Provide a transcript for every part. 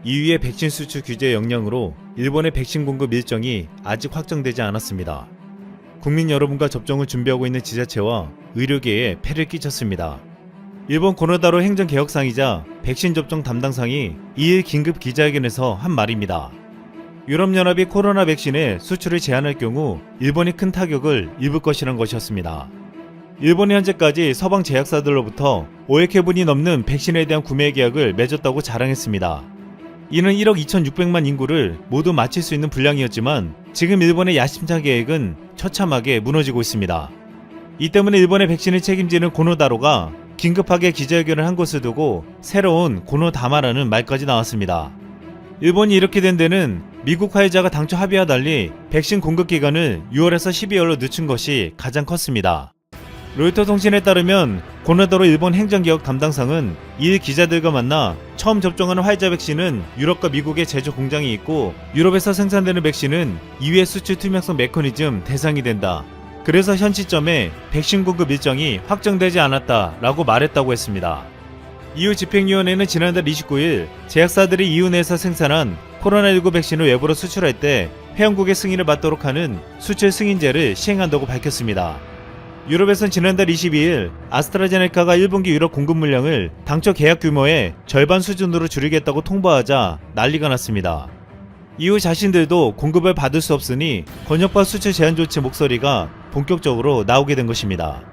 EU의 백신 수출 규제 영향으로 일본의 백신 공급 일정이 아직 확정되지 않았습니다. 국민 여러분과 접종을 준비하고 있는 지자체와 의료계에 폐를 끼쳤습니다. 일본 고노다로 행정개혁상이자 백신 접종 담당상이 2일 긴급 기자회견에서 한 말입니다. 유럽연합이 코로나 백신의 수출을 제한할 경우 일본이 큰 타격을 입을 것이란 것이었습니다. 일본이 현재까지 서방 제약사들로부터 5억 회분이 넘는 백신에 대한 구매 계약을 맺었다고 자랑했습니다. 이는 1억 2,600만 인구를 모두 맞힐 수 있는 분량이었지만 지금 일본의 야심찬 계획은 처참하게 무너지고 있습니다. 이 때문에 일본의 백신을 책임지는 고노다로가 긴급하게 기자회견을 한 것을 두고 새로운 고노다마라는 말까지 나왔습니다. 일본이 이렇게 된 데는 미국 화이자가 당초 합의와 달리 백신 공급 기간을 6월에서 12월로 늦춘 것이 가장 컸습니다. 로이터 통신에 따르면 고노다로 일본 행정개혁 담당상은 2일 기자들과 만나 처음 접종하는 화이자 백신은 유럽과 미국의 제조 공장이 있고 유럽에서 생산되는 백신은 이외의 수출 투명성 메커니즘 대상이 된다. 그래서 현 시점에 백신 공급 일정이 확정되지 않았다라고 말했다고 했습니다. EU 집행위원회는 지난달 29일 제약사들이 EU 내에서 생산한 코로나19 백신을 외부로 수출할 때 회원국의 승인을 받도록 하는 수출 승인제를 시행한다고 밝혔습니다. 유럽에선 지난달 22일 아스트라제네카가 1분기 유럽 공급 물량을 당초 계약 규모의 절반 수준으로 줄이겠다고 통보하자 난리가 났습니다. 이후 자신들도 공급을 받을 수 없으니 권역과 수출 제한 조치 목소리가 본격적으로 나오게 된 것입니다.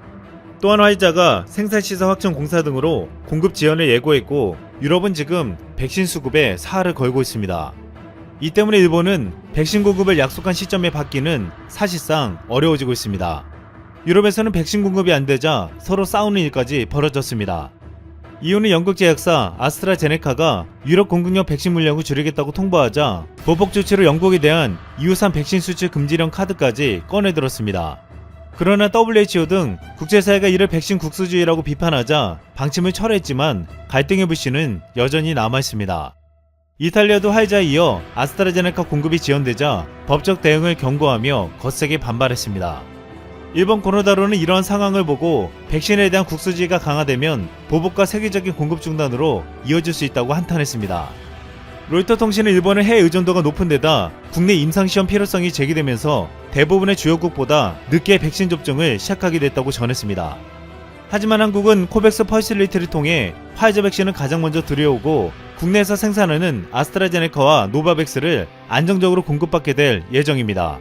또한 화이자가 생산시설 확충 공사 등으로 공급 지연을 예고했고 유럽은 지금 백신 수급에 사활을 걸고 있습니다. 이 때문에 일본은 백신 공급을 약속한 시점에 받기는 사실상 어려워지고 있습니다. 유럽에서는 백신 공급이 안되자 서로 싸우는 일까지 벌어졌습니다. 이유는 영국 제약사 아스트라제네카가 유럽 공급용 백신 물량을 줄이겠다고 통보하자 보복 조치로 영국에 대한 EU산 백신 수출 금지령 카드까지 꺼내들었습니다. 그러나 WHO 등 국제사회가 이를 백신 국수주의라고 비판하자 방침을 철회했지만 갈등의 불씨는 여전히 남아있습니다. 이탈리아도 화이자에 이어 아스트라제네카 공급이 지연되자 법적 대응을 경고하며 거세게 반발했습니다. 일본 고노다로는 이러한 상황을 보고 백신에 대한 국수주의가 강화되면 보복과 세계적인 공급 중단으로 이어질 수 있다고 한탄했습니다. 로이터 통신은 일본의 해외 의존도가 높은 데다 국내 임상시험 필요성이 제기되면서 대부분의 주요국보다 늦게 백신 접종을 시작하게 됐다고 전했습니다. 하지만 한국은 코백스 퍼실리티를 통해 화이자 백신을 가장 먼저 들여오고 국내에서 생산하는 아스트라제네카와 노바백스를 안정적으로 공급받게 될 예정입니다.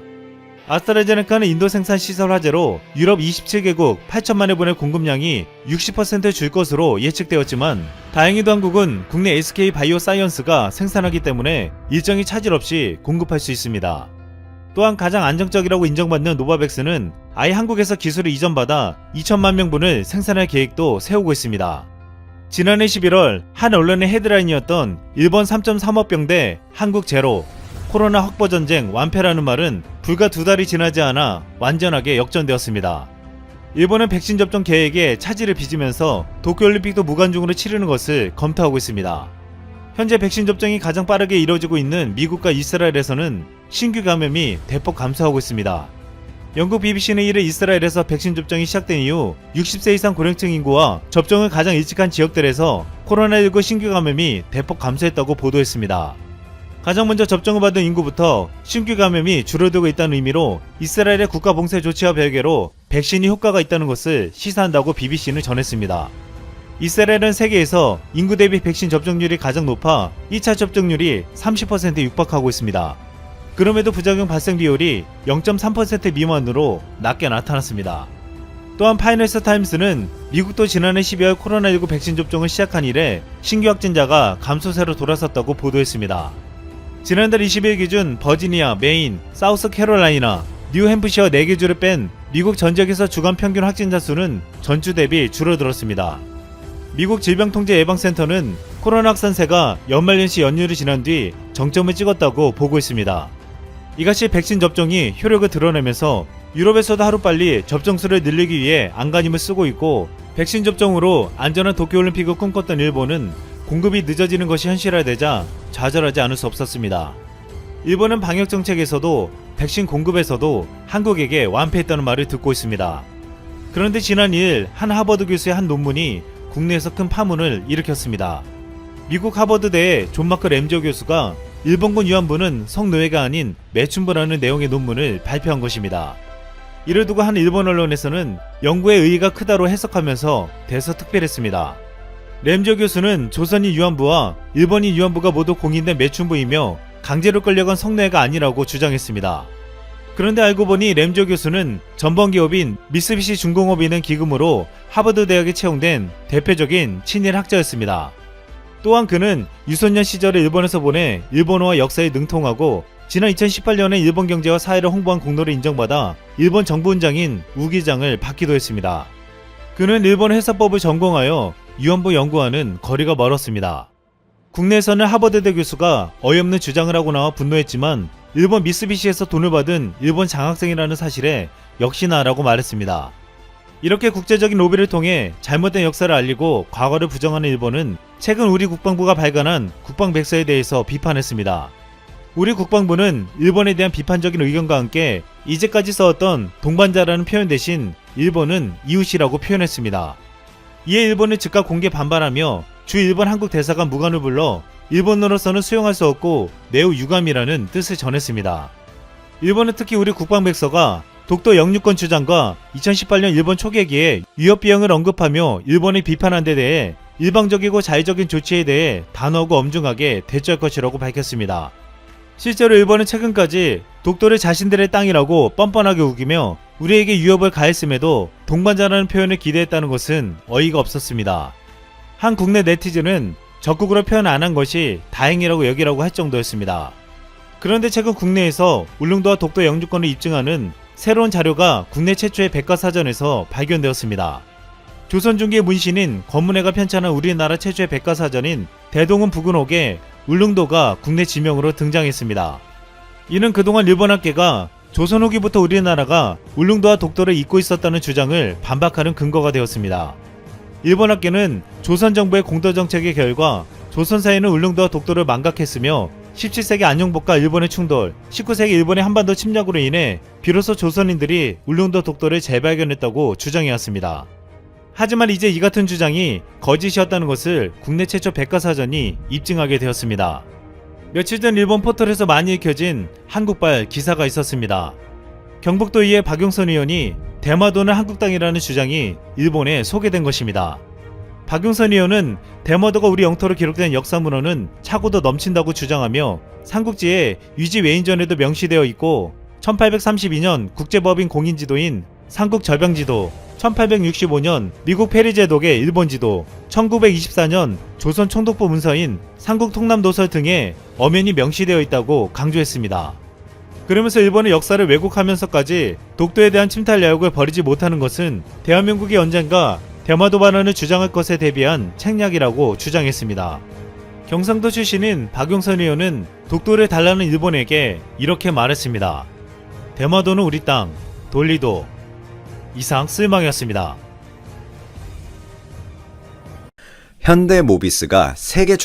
아스트라제네카는 인도 생산 시설 화재로 유럽 27개국 8천만 회분의 공급량이 60% 줄 것으로 예측되었지만 다행히도 한국은 국내 SK 바이오사이언스가 생산하기 때문에 일정이 차질 없이 공급할 수 있습니다. 또한 가장 안정적이라고 인정받는 노바백스는 아예 한국에서 기술을 이전받아 2천만 명분을 생산할 계획도 세우고 있습니다. 지난해 11월 한 언론의 헤드라인이었던 일본 3.3억 병대 한국 제로 코로나 확보 전쟁 완패라는 말은 불과 2달이 지나지 않아 완전하게 역전되었습니다. 일본은 백신 접종 계획에 차질을 빚으면서 도쿄올림픽도 무관중으로 치르는 것을 검토하고 있습니다. 현재 백신 접종이 가장 빠르게 이루어지고 있는 미국과 이스라엘에서는 신규 감염이 대폭 감소하고 있습니다. 영국 BBC는 이를 이스라엘에서 백신 접종이 시작된 이후 60세 이상 고령층 인구와 접종을 가장 일찍 한 지역들에서 코로나19 신규 감염이 대폭 감소했다고 보도했습니다. 가장 먼저 접종을 받은 인구부터 신규 감염이 줄어들고 있다는 의미로 이스라엘의 국가 봉쇄 조치와 별개로 백신이 효과가 있다는 것을 시사한다고 BBC는 전했습니다. 이스라엘은 세계에서 인구 대비 백신 접종률이 가장 높아 2차 접종률이 30%에 육박하고 있습니다. 그럼에도 부작용 발생 비율이 0.3% 미만으로 낮게 나타났습니다. 또한 파이낸셜 타임스는 미국도 지난해 12월 코로나19 백신 접종을 시작한 이래 신규 확진자가 감소세로 돌아섰다고 보도했습니다. 지난달 20일 기준 버지니아, 메인, 사우스캐롤라이나, 뉴햄프셔 4개 주를 뺀 미국 전 지역에서 주간 평균 확진자 수는 전주 대비 줄어들었습니다. 미국 질병통제예방센터는 코로나 확산세가 연말연시 연휴를 지난 뒤 정점을 찍었다고 보고 있습니다. 이같이 백신 접종이 효력을 드러내면서 유럽에서도 하루빨리 접종수를 늘리기 위해 안간힘을 쓰고 있고 백신 접종으로 안전한 도쿄올림픽을 꿈꿨던 일본은 공급이 늦어지는 것이 현실화되자 좌절하지 않을 수 없었습니다. 일본은 방역정책에서도 백신 공급에서도 한국에게 완패했다는 말을 듣고 있습니다. 그런데 지난 2일 한 하버드 교수의 한 논문이 국내에서 큰 파문을 일으켰습니다. 미국 하버드대의 존 마크 램저 교수가 일본군 위안부는 성노예가 아닌 매춘부라는 내용의 논문을 발표한 것입니다. 이를 두고 한 일본 언론에서는 연구의 의의가 크다로 해석하면서 대서특필했습니다. 램저 교수는 조선인 위안부와 일본인 위안부가 모두 공인된 매춘부이며 강제로 끌려간 성노예가 아니라고 주장했습니다. 그런데 알고 보니 램저 교수는 전범기업인 미쓰비시 중공업인행 기금으로 하버드 대학에 채용된 대표적인 친일 학자였습니다. 또한 그는 유소년 시절에 일본에서 보내 일본어와 역사에 능통하고 지난 2018년에 일본 경제와 사회를 홍보한 공로를 인정받아 일본 정부원장인 우기장을 받기도 했습니다. 그는 일본 회사법을 전공하여 위안부 연구와는 거리가 멀었습니다. 국내에서는 하버드대 교수가 어이없는 주장을 하고 나와 분노했지만 일본 미쓰비시에서 돈을 받은 일본 장학생이라는 사실에 역시나라고 말했습니다. 이렇게 국제적인 로비를 통해 잘못된 역사를 알리고 과거를 부정하는 일본은 최근 우리 국방부가 발간한 국방백서에 대해서 비판했습니다. 우리 국방부는 일본에 대한 비판적인 의견과 함께 이제까지 써왔던 동반자라는 표현 대신 일본은 이웃이라고 표현했습니다. 이에 일본은 즉각 공개 반발하며 주 일본 한국 대사관 무관을 불러 일본으로서는 수용할 수 없고 매우 유감이라는 뜻을 전했습니다. 일본은 특히 우리 국방백서가 독도 영유권 주장과 2018년 일본 초계기에 위협 비용을 언급하며 일본의 비판한 데 대해 일방적이고 자의적인 조치에 대해 단호하고 엄중하게 대처할 것이라고 밝혔습니다. 실제로 일본은 최근까지 독도를 자신들의 땅이라고 뻔뻔하게 우기며 우리에게 위협을 가했음에도 동반자라는 표현을 기대했다는 것은 어이가 없었습니다. 한 국내 네티즌은 적극으로 표현 안 한 것이 다행이라고 여기라고 할 정도였습니다. 그런데 최근 국내에서 울릉도와 독도 영주권을 입증하는 새로운 자료가 국내 최초의 백과사전에서 발견되었습니다. 조선중기의 문신인 권문회가 편찬한 우리나라 최초의 백과사전인 대동은 부근옥에 울릉도가 국내 지명으로 등장했습니다. 이는 그동안 일본 학계가 조선 후기부터 우리나라가 울릉도와 독도를 잇고 있었다는 주장을 반박하는 근거가 되었습니다. 일본 학계는 조선 정부의 공도 정책의 결과 조선 사회는 울릉도와 독도를 망각했으며 17세기 안녕복과 일본의 충돌, 19세기 일본의 한반도 침략으로 인해 비로소 조선인들이 울릉도 독도를 재발견했다고 주장해왔습니다. 하지만 이제 이 같은 주장이 거짓이었다는 것을 국내 최초 백과사전이 입증하게 되었습니다. 며칠 전 일본 포털에서 많이 읽혀진 한국발 기사가 있었습니다. 경북도의회 박용선 의원이 대마도는 한국 땅이라는 주장이 일본에 소개된 것입니다. 박용선 의원은 대마도가 우리 영토로 기록된 역사문헌은 차고도 넘친다고 주장하며 삼국지에 위지 외인전에도 명시되어 있고 1832년 국제법인 공인지도인 삼국절병지도, 1865년 미국 페리제독의 일본지도, 1924년 조선 총독부 문서인 삼국통남도설 등에 엄연히 명시되어 있다고 강조했습니다. 그러면서 일본의 역사를 왜곡하면서까지 독도에 대한 침탈 야욕을 버리지 못하는 것은 대한민국이 언젠가 대마도 반환을 주장할 것에 대비한 책략이라고 주장했습니다. 경상도 출신인 박용선 의원은 독도를 달라는 일본에게 이렇게 말했습니다. 대마도는 우리 땅, 돌리도. 이상 쓸망이었습니다. 현대모비스가 세계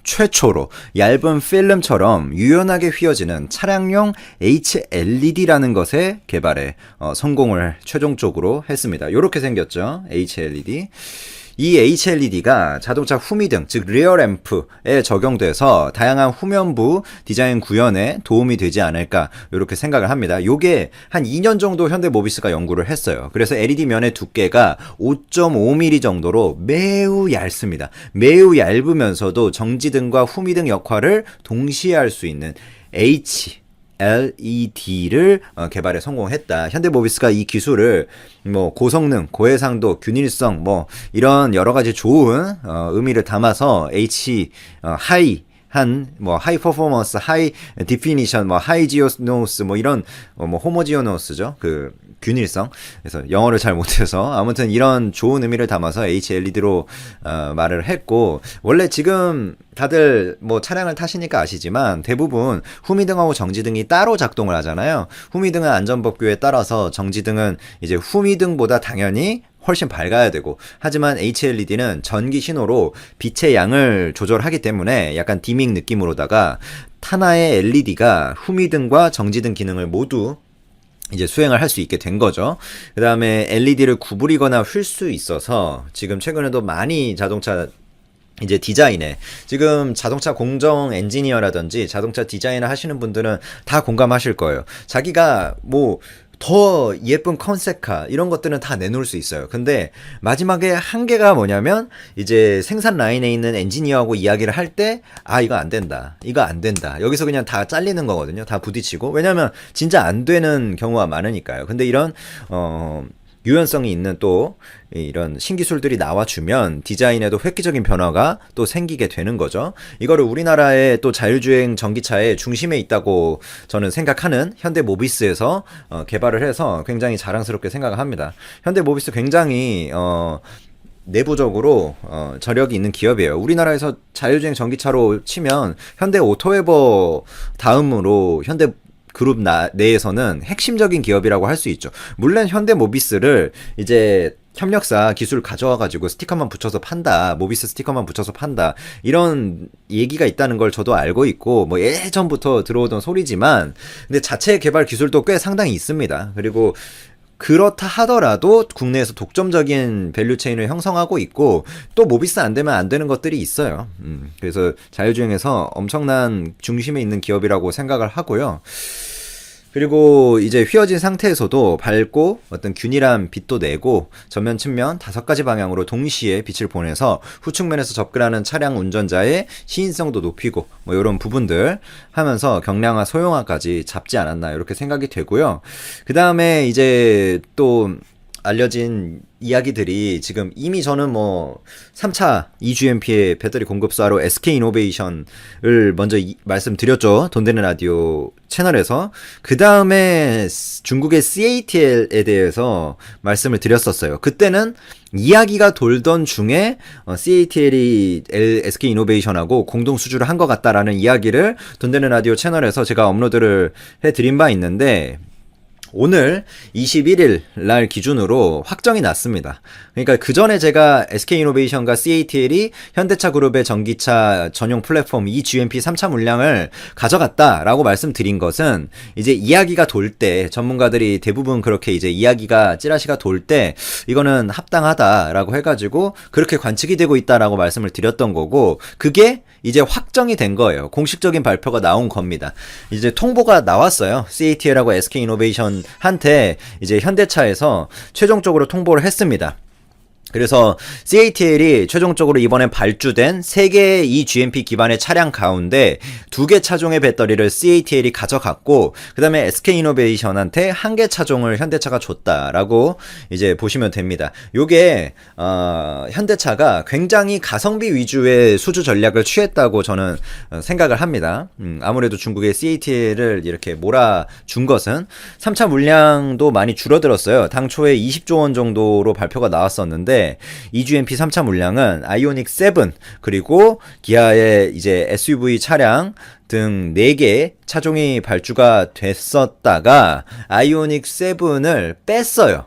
최초로 얇은 필름처럼 유연하게 휘어지는 차량용 HLED라는 것의 개발에 성공을 최종적으로 했습니다. 이렇게 생겼죠. HLED. 이 HLED가 자동차 후미등, 즉 리어 램프에 적용돼서 다양한 후면부 디자인 구현에 도움이 되지 않을까 이렇게 생각을 합니다. 요게 한 2년 정도 현대모비스가 연구를 했어요. 그래서 LED 면의 두께가 5.5mm 정도로 매우 얇습니다. 매우 얇으면서도 정지등과 후미등 역할을 동시에 할 수 있는 LED를 개발에 성공했다. 현대모비스가 이 기술을 고성능, 고해상도, 균일성 이런 여러 가지 좋은 의미를 담아서 하이 퍼포먼스, 하이 디피니션, 하이 지오노스 이런 호모지오노스죠. 그 균일성. 그래서 영어를 잘 못해서 아무튼 이런 좋은 의미를 담아서 HLED로 말을 했고, 원래 지금 다들 차량을 타시니까 아시지만 대부분 후미등하고 정지등이 따로 작동을 하잖아요. 후미등은 안전법규에 따라서, 정지등은 이제 후미등보다 당연히 훨씬 밝아야 되고, 하지만 HLED는 전기 신호로 빛의 양을 조절하기 때문에 약간 디밍 느낌으로다가 하나의 LED가 후미등과 정지등 기능을 모두 이제 수행을 할 수 있게 된 거죠. 그 다음에 LED를 구부리거나 휠 수 있어서 지금 최근에도 많이 자동차 이제 디자인에 지금 자동차 공정 엔지니어라든지 자동차 디자인을 하시는 분들은 다 공감하실 거예요. 자기가 뭐 더 예쁜 컨셉카 이런 것들은 다 내놓을 수 있어요. 근데 마지막에 한계가 뭐냐면 이제 생산 라인에 있는 엔지니어하고 이야기를 할 때 이거 안 된다. 이거 안 된다. 여기서 그냥 다 잘리는 거거든요. 다 부딪히고. 왜냐면 진짜 안 되는 경우가 많으니까요. 근데 이런 유연성이 있는 또 이런 신기술들이 나와주면 디자인에도 획기적인 변화가 또 생기게 되는 거죠. 이거를 우리나라의 또 자율주행 전기차의 중심에 있다고 저는 생각하는 현대모비스에서 개발을 해서 굉장히 자랑스럽게 생각을 합니다. 현대모비스 굉장히 내부적으로 저력이 있는 기업이에요. 우리나라에서 자율주행 전기차로 치면 현대 오토웨버 다음으로 현대 그룹 내에서는 핵심적인 기업이라고 할 수 있죠. 물론 현대모비스를 이제 협력사 기술 가져와가지고 스티커만 붙여서 판다, 모비스 스티커만 붙여서 판다, 이런 얘기가 있다는 걸 저도 알고 있고, 뭐 예전부터 들어오던 소리지만, 근데 자체 개발 기술도 꽤 상당히 있습니다. 그리고 그렇다 하더라도 국내에서 독점적인 밸류체인을 형성하고 있고, 또 모비스 안 되면 안 되는 것들이 있어요. 그래서 자율주행에서 엄청난 중심에 있는 기업이라고 생각을 하고요. 그리고 이제 휘어진 상태에서도 밝고 어떤 균일한 빛도 내고 전면 측면 5가지 방향으로 동시에 빛을 보내서 후측면에서 접근하는 차량 운전자의 시인성도 높이고 뭐 이런 부분들 하면서 경량화 소형화까지 잡지 않았나 이렇게 생각이 되고요. 그 다음에 이제 또 알려진 이야기들이 지금 이미 저는 뭐 3차 eGMP의 배터리 공급사로 SK이노베이션을 먼저 말씀드렸죠. 돈 되는 라디오 채널에서. 그 다음에 중국의 CATL에 대해서 말씀을 드렸었어요. 그때는 이야기가 돌던 중에 CATL이 SK이노베이션하고 공동 수주를 한 것 같다라는 이야기를 돈 되는 라디오 채널에서 제가 업로드를 해드린 바 있는데, 오늘 21일 날 기준으로 확정이 났습니다. 그러니까 그 전에 제가 SK이노베이션과 CATL이 현대차 그룹의 전기차 전용 플랫폼 eGMP 3차 물량을 가져갔다라고 말씀드린 것은 이제 이야기가 돌 때, 전문가들이 대부분 그렇게 이제 이야기가 찌라시가 돌 때 이거는 합당하다라고 해가지고 그렇게 관측이 되고 있다라고 말씀을 드렸던 거고, 그게 이제 확정이 된 거예요. 공식적인 발표가 나온 겁니다. 이제 통보가 나왔어요. CATL하고 SK이노베이션한테 이제 현대차에서 최종적으로 통보를 했습니다. 그래서 CATL이 최종적으로 이번에 발주된 3개의 eGMP 기반의 차량 가운데 2개 차종의 배터리를 CATL이 가져갔고, 그 다음에 SK이노베이션한테 1개 차종을 현대차가 줬다라고 이제 보시면 됩니다. 요게 현대차가 굉장히 가성비 위주의 수주 전략을 취했다고 저는 생각을 합니다. 아무래도 중국의 CATL을 이렇게 몰아준 것은 3차 물량도 많이 줄어들었어요. 당초에 20조 원 정도로 발표가 나왔었는데 eGMP 3차 물량은 아이오닉 7 그리고 기아의 이제 SUV 차량 등 4개 차종이 발주가 됐었다가 아이오닉 7을 뺐어요.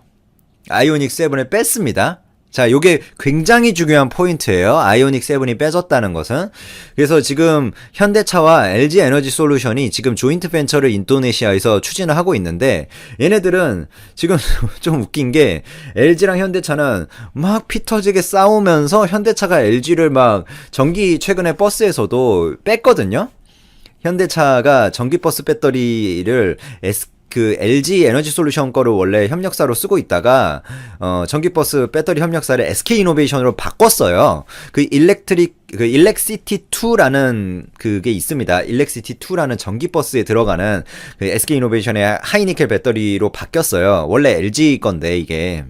아이오닉 7을 뺐습니다. 자, 요게 굉장히 중요한 포인트예요. 아이오닉 7이 빼졌다는 것은. 그래서 지금 현대차와 LG 에너지 솔루션이 지금 조인트 벤처를 인도네시아에서 추진을 하고 있는데, 얘네들은 지금 좀 웃긴 게 LG랑 현대차는 막 피 터지게 싸우면서 현대차가 LG를 막 전기 최근에 버스에서도 뺐거든요. 현대차가 전기버스 배터리를 LG 에너지 솔루션 거를 원래 협력사로 쓰고 있다가 전기버스 배터리 협력사를 SK이노베이션으로 바꿨어요. 일렉시티 2라는 그게 있습니다. 일렉시티 2라는 전기버스에 들어가는 그 SK이노베이션의 하이니켈 배터리로 바뀌었어요. 원래 LG 건데 이게.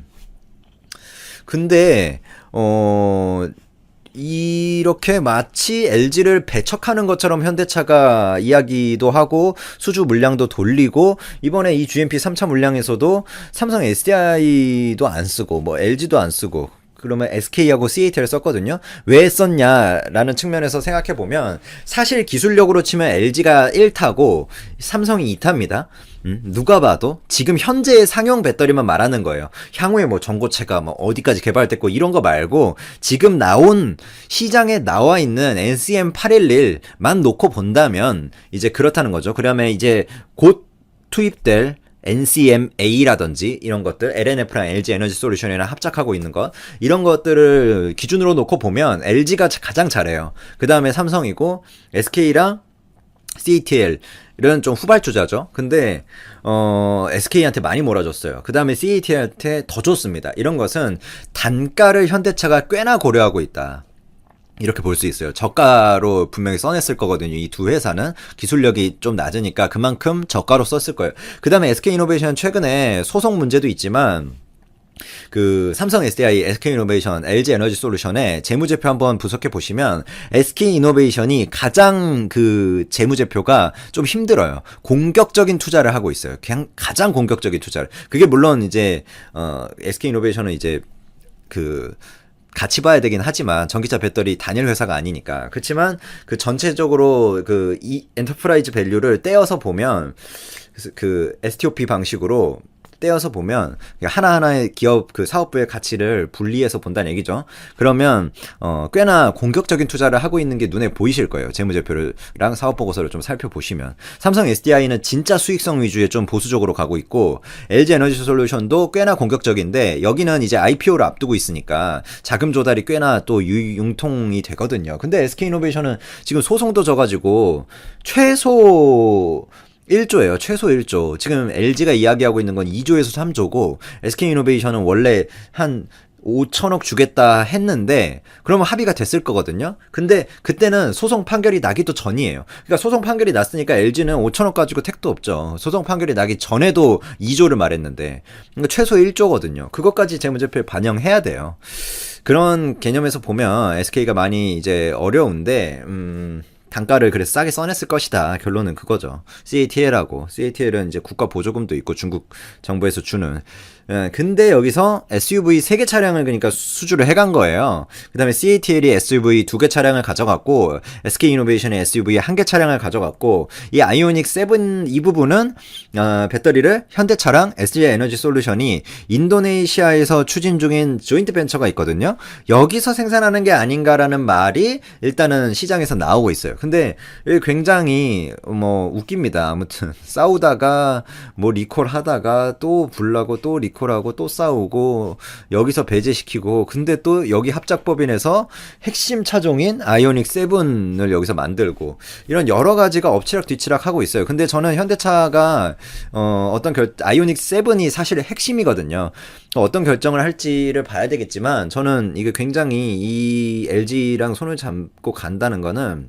근데 이렇게 마치 LG를 배척하는 것처럼 현대차가 이야기도 하고 수주 물량도 돌리고, 이번에 이 GMP 3차 물량에서도 삼성 SDI도 안 쓰고 뭐 LG도 안 쓰고, 그러면 SK하고 CATL을 썼거든요. 왜 썼냐라는 측면에서 생각해보면 사실 기술력으로 치면 LG가 1타고 삼성이 2타입니다. 누가 봐도 지금 현재의 상용 배터리만 말하는 거예요. 향후에 뭐 전고체가 뭐 어디까지 개발됐고 이런 거 말고 지금 나온 시장에 나와 있는 NCM811만 놓고 본다면 이제 그렇다는 거죠. 그러면 이제 곧 투입될 NCMA라든지 이런 것들, LNF랑 LG 에너지 솔루션이랑 합작하고 있는 것, 이런 것들을 기준으로 놓고 보면 LG가 가장 잘해요. 그 다음에 삼성이고, SK랑 CATL은 좀 후발주자죠. 근데 SK한테 많이 몰아줬어요. 그 다음에 CATL한테 더 줬습니다. 이런 것은 단가를 현대차가 꽤나 고려하고 있다. 이렇게 볼 수 있어요. 저가로 분명히 써냈을 거거든요. 이 두 회사는 기술력이 좀 낮으니까 그만큼 저가로 썼을 거예요. 그 다음에 SK이노베이션 최근에 소송 문제도 있지만 그 삼성 SDI, SK이노베이션, LG 에너지 솔루션의 재무제표 한번 분석해 보시면 SK이노베이션이 가장 그 재무제표가 좀 힘들어요. 공격적인 투자를 하고 있어요. 그냥 가장 공격적인 투자를. 그게 물론 이제 SK이노베이션은 이제 그 같이 봐야 되긴 하지만 전기차 배터리 단일 회사가 아니니까. 그렇지만 그 전체적으로 그 이 엔터프라이즈 밸류를 떼어서 보면 그 STOP 방식으로 떼어서 보면 하나하나의 기업 그 사업부의 가치를 분리해서 본다는 얘기죠. 그러면 꽤나 공격적인 투자를 하고 있는 게 눈에 보이실 거예요. 재무제표랑 사업 보고서를 좀 살펴보시면 삼성 SDI는 진짜 수익성 위주의 좀 보수적으로 가고 있고 LG 에너지 솔루션도 꽤나 공격적인데 여기는 이제 IPO를 앞두고 있으니까 자금 조달이 꽤나 또 융통이 되거든요. 근데 SK이노베이션은 지금 소송도 져가지고 최소 1조예요. 최소 1조. 지금 LG가 이야기하고 있는 건 2조에서 3조고 SK이노베이션은 원래 한 5천억 주겠다 했는데 그러면 합의가 됐을 거거든요. 근데 그때는 소송 판결이 나기도 전이에요. 그러니까 소송 판결이 났으니까 LG는 5천억 가지고 택도 없죠. 소송 판결이 나기 전에도 2조를 말했는데 그러니까 최소 1조거든요. 그것까지 재무제표에 반영해야 돼요. 그런 개념에서 보면 SK가 많이 이제 어려운데 단가를 그래서 싸게 써냈을 것이다. 결론은 그거죠. CATL하고 CATL은 이제 국가 보조금도 있고 중국 정부에서 주는. 근데 여기서 SUV 3개 차량을 그러니까 수주를 해간 거예요. 그 다음에 CATL이 SUV 2개 차량을 가져갔고 SK이노베이션이 SUV 1개 차량을 가져갔고 이 아이오닉 7 이 부분은 배터리를 현대차랑 SG 에너지 솔루션이 인도네시아에서 추진 중인 조인트 벤처가 있거든요. 여기서 생산하는 게 아닌가라는 말이 일단은 시장에서 나오고 있어요. 근데 굉장히 뭐 웃깁니다. 아무튼 싸우다가 뭐 리콜 하다가 또 불나고 또 리콜하고 또 싸우고 여기서 배제시키고 근데 또 여기 합작법인에서 핵심 차종인 아이오닉 7을 여기서 만들고 이런 여러 가지가 엎치락 뒤치락 하고 있어요. 근데 저는 현대차가 아이오닉 7이 사실 핵심이거든요. 어떤 결정을 할지를 봐야 되겠지만 저는 이게 굉장히 이 LG랑 손을 잡고 간다는 거는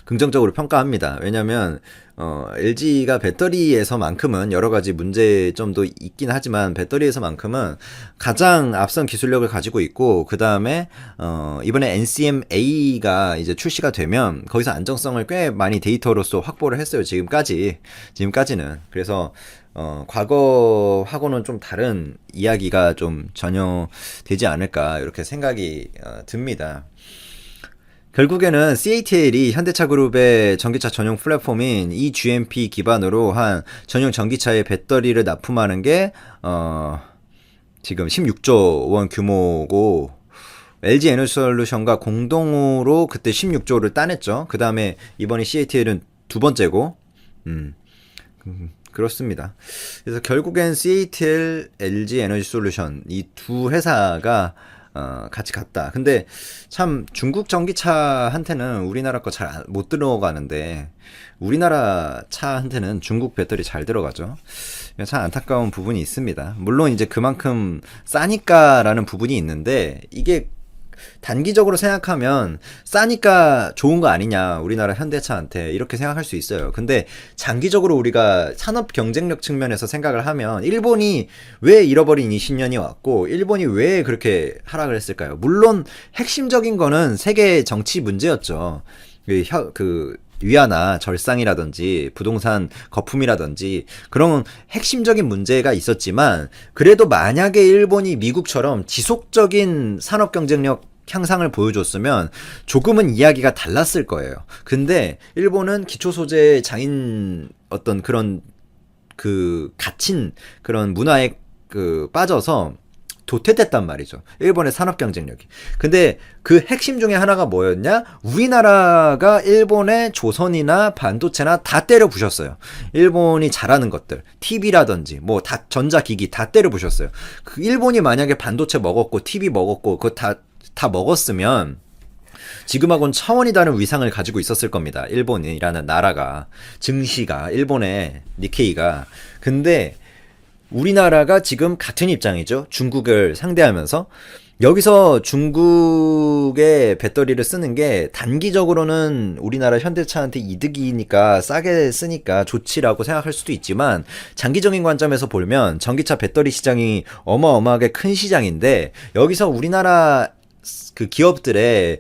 긍정적으로 평가합니다. 왜냐면 LG가 배터리에서만큼은 여러 가지 문제점도 있긴 하지만 배터리에서만큼은 가장 앞선 기술력을 가지고 있고 그 다음에 이번에 NCMA가 이제 출시가 되면 거기서 안정성을 꽤 많이 데이터로서 확보를 했어요. 지금까지는. 그래서 과거하고는 좀 다른 이야기가 좀 전혀 되지 않을까 이렇게 생각이 듭니다. 결국에는 CATL이 현대차 그룹의 전기차 전용 플랫폼인 eGMP 기반으로 한 전용 전기차의 배터리를 납품하는 게 지금 16조 원 규모고 LG 에너지 솔루션과 공동으로 그때 16조를 따냈죠. 그 다음에 이번에 CATL은 두 번째고 그렇습니다. 그래서 결국엔 CATL, LG 에너지 솔루션 이 두 회사가 같이 갔다. 근데 참 중국 전기차한테는 우리나라 거 잘 못 들어가는데 우리나라 차한테는 중국 배터리 잘 들어가죠. 참 안타까운 부분이 있습니다. 물론 이제 그만큼 싸니까라는 부분이 있는데 이게 단기적으로 생각하면 싸니까 좋은 거 아니냐 우리나라 현대차한테 이렇게 생각할 수 있어요. 근데 장기적으로 우리가 산업 경쟁력 측면에서 생각을 하면 일본이 왜 잃어버린 20년이 왔고 일본이 왜 그렇게 하락을 했을까요? 물론 핵심적인 거는 세계 정치 문제였죠. 그 위안화 절상이라든지 부동산 거품이라든지 그런 핵심적인 문제가 있었지만 그래도 만약에 일본이 미국처럼 지속적인 산업 경쟁력 향상을 보여줬으면 조금은 이야기가 달랐을 거예요. 근데 일본은 기초 소재 장인 어떤 그런 그 갇힌 그런 문화에 빠져서 도태됐단 말이죠. 일본의 산업 경쟁력이. 근데 그 핵심 중에 하나가 뭐였냐? 우리나라가 일본의 조선이나 반도체나 다 때려 부셨어요. 일본이 잘하는 것들, TV라든지 뭐 다 전자기기 다 때려 부셨어요. 그 일본이 만약에 반도체 먹었고 TV 먹었고 그거 다 먹었으면 지금하고는 차원이 다른 위상을 가지고 있었을 겁니다. 일본이라는 나라가, 증시가, 일본의 니케이가. 근데 우리나라가 지금 같은 입장이죠. 중국을 상대하면서. 여기서 중국의 배터리를 쓰는 게 단기적으로는 우리나라 현대차한테 이득이니까 싸게 쓰니까 좋지라고 생각할 수도 있지만, 장기적인 관점에서 보면 전기차 배터리 시장이 어마어마하게 큰 시장인데, 여기서 우리나라 그 기업들의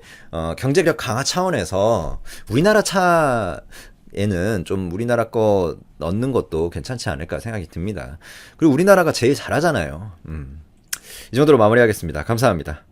경제력 강화 차원에서 우리나라 차에는 좀 우리나라 거 넣는 것도 괜찮지 않을까 생각이 듭니다. 그리고 우리나라가 제일 잘하잖아요. 이 정도로 마무리하겠습니다. 감사합니다.